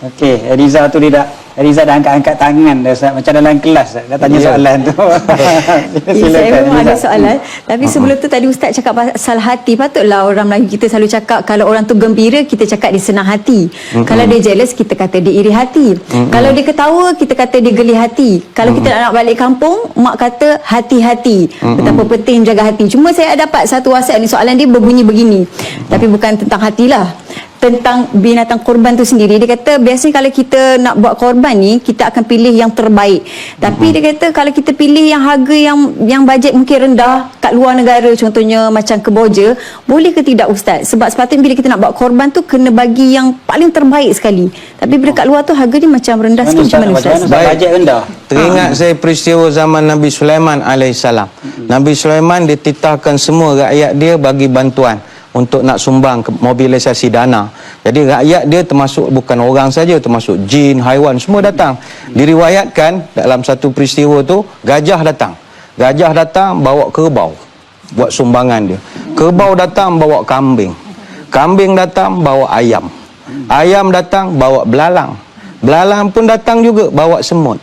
Okey, Riza tu Riza dah angkat-angkat tangan dah, Ustaz. Macam dalam kelas dah tanya soalan tu. Saya memang ada soalan. Tapi sebelum tu tadi Ustaz cakap pasal hati. Patutlah orang Melayu kita selalu cakap kalau orang tu gembira, kita cakap dia senang hati. Kalau dia jealous, kita kata dia iri hati. Kalau dia ketawa, kita kata dia geli hati. Kalau kita nak balik kampung, mak kata hati-hati. Betapa penting jaga hati. Cuma saya dapat satu WhatsApp ni, soalan dia berbunyi begini. Tapi bukan tentang hatilah, tentang binatang korban tu sendiri. Dia kata biasanya kalau kita nak buat korban ni, kita akan pilih yang terbaik. Tapi dia kata kalau kita pilih yang harga yang bajet mungkin rendah kat luar negara, contohnya macam Kemboja, boleh ke tidak Ustaz? Sebab sepatutnya bila kita nak buat korban tu kena bagi yang paling terbaik sekali. Tapi bila kat luar tu harga dia macam rendah sikit. Macam mana Ustaz? Bajet rendah. Teringat saya peristiwa zaman Nabi Sulaiman alaihissalam. Nabi Sulaiman dititahkan semua rakyat dia bagi bantuan untuk nak sumbang ke mobilisasi dana. Jadi rakyat dia termasuk bukan orang saja, termasuk jin, haiwan, semua datang. Diriwayatkan dalam satu peristiwa tu, gajah datang. Gajah datang bawa kerbau buat sumbangan dia. Kerbau datang bawa kambing. Kambing datang bawa ayam. Ayam datang bawa belalang. Belalang pun datang juga bawa semut.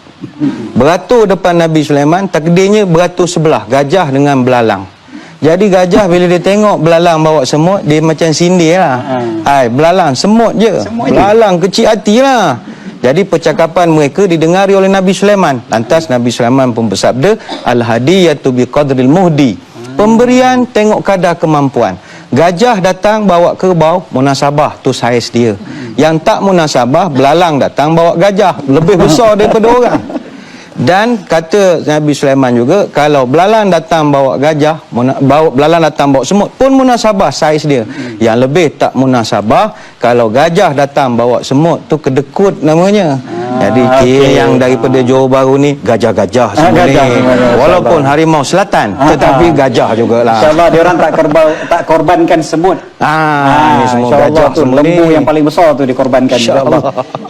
Beratur depan Nabi Sulaiman, takdirnya beratur sebelah, gajah dengan belalang. Jadi gajah bila dia tengok belalang bawa semut, dia macam sindir lah. Belalang, semut je. Belalang kecil hati lah. Jadi percakapan mereka didengari oleh Nabi Sulaiman. Lantas Nabi Sulaiman pun bersabda, Al-hadiyatu biqadril muhdi. Pemberian tengok kadar kemampuan. Gajah datang bawa kerbau, munasabah tu saiz dia. Yang tak munasabah, belalang datang bawa gajah, lebih besar daripada orang. Dan kata Nabi Sulaiman juga, kalau belalang datang bawa gajah, belalang datang bawa semut pun munasabah saiz dia. Yang lebih tak munasabah, kalau gajah datang bawa semut tu kedekut namanya. Jadi yang daripada Johor Bahru ni gajah-gajah semua ni. Walaupun harimau selatan, tetapi gajah jugalah. InsyaAllah dia orang tak korbankan semut. Ini semua gajah tu, lembu yang paling besar tu dikorbankan. InsyaAllah.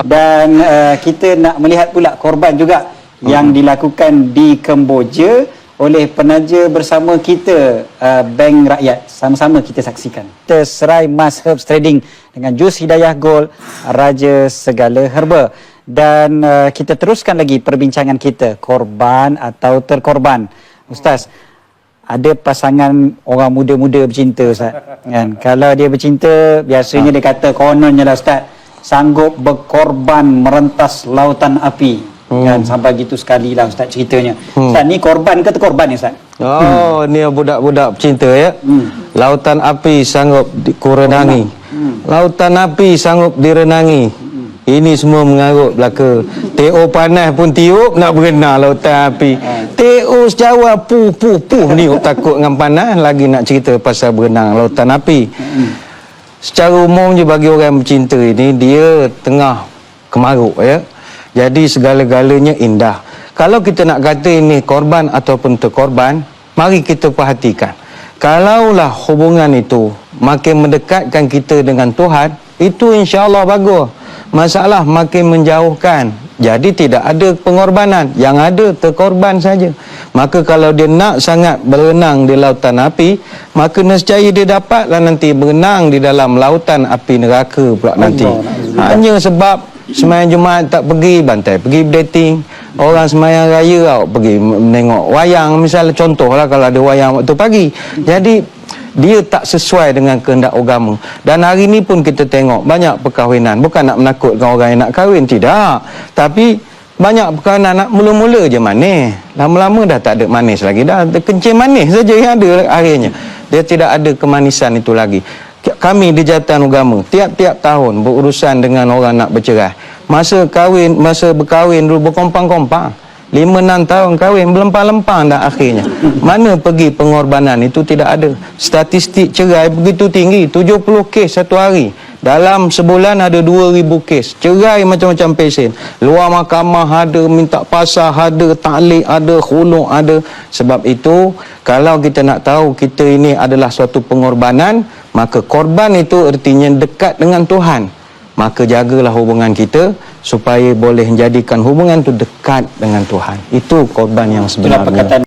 Dan kita nak melihat pula korban juga yang dilakukan di Kemboja oleh penaja bersama kita, Bank Rakyat. Sama-sama kita saksikan. Kita serai Mas Herbs Trading dengan jus Hidayah Gold, Raja Segala Herba. Dan kita teruskan lagi perbincangan kita, korban atau terkorban. Ustaz, ada pasangan orang muda-muda bercinta Ustaz, kan? Kalau dia bercinta, biasanya dia kata kononnya lah Ustaz, sanggup berkorban merentas lautan api. Kan, sampai gitu sekali lah Ustaz ceritanya. Ustaz, ni korban ke terkorban ni Ustaz? Ni budak-budak bercinta ya. Lautan api sanggup kurenangi. Lautan api sanggup direnangi. Ini semua mengarut belaka. T.O. panas pun tiup nak berenang lautan api. T.O. sejawa puh niup takut dengan panas, lagi nak cerita pasal berenang lautan api. Secara umum je bagi orang yang bercinta ini, dia tengah kemaruk ya. Jadi segala-galanya indah. Kalau kita nak kata ini korban ataupun terkorban, mari kita perhatikan. Kalaulah hubungan itu makin mendekatkan kita dengan Tuhan, itu insya-Allah bagus. Masalah makin menjauhkan, jadi tidak ada pengorbanan, yang ada terkorban saja. Maka kalau dia nak sangat berenang di lautan api, maka nescaya dia dapatlah nanti berenang di dalam lautan api neraka pula nanti. Hanya sebab semayang Jumaat tak pergi, bantai pergi dating. Orang semayang raya pergi menengok wayang misalnya, contohlah kalau ada wayang waktu pagi. Jadi dia tak sesuai dengan kehendak agama. Dan hari ni pun kita tengok banyak perkahwinan, bukan nak menakutkan orang yang nak kahwin, tidak. Tapi banyak perkahwinan nak mula-mula je manis, lama-lama dah tak ada manis lagi, dah kencing manis saja yang ada akhirnya. Dia tidak ada kemanisan itu lagi. Kami di Jabatan Agama tiap-tiap tahun berurusan dengan orang nak bercerai. Masa berkahwin dulu berkompang-kompang, 5-6 tahun kahwin berlempang-lempang dah akhirnya. Mana pergi pengorbanan itu, tidak ada. Statistik cerai begitu tinggi, 70 kes satu hari. Dalam sebulan ada 2,000 kes. Cerai macam-macam pesen. Luar mahkamah ada, minta pasal ada, taklik ada, khuluk ada. Sebab itu, kalau kita nak tahu kita ini adalah suatu pengorbanan, maka korban itu artinya dekat dengan Tuhan. Maka jagalah hubungan kita supaya boleh menjadikan hubungan itu dekat dengan Tuhan. Itu korban yang sebenarnya.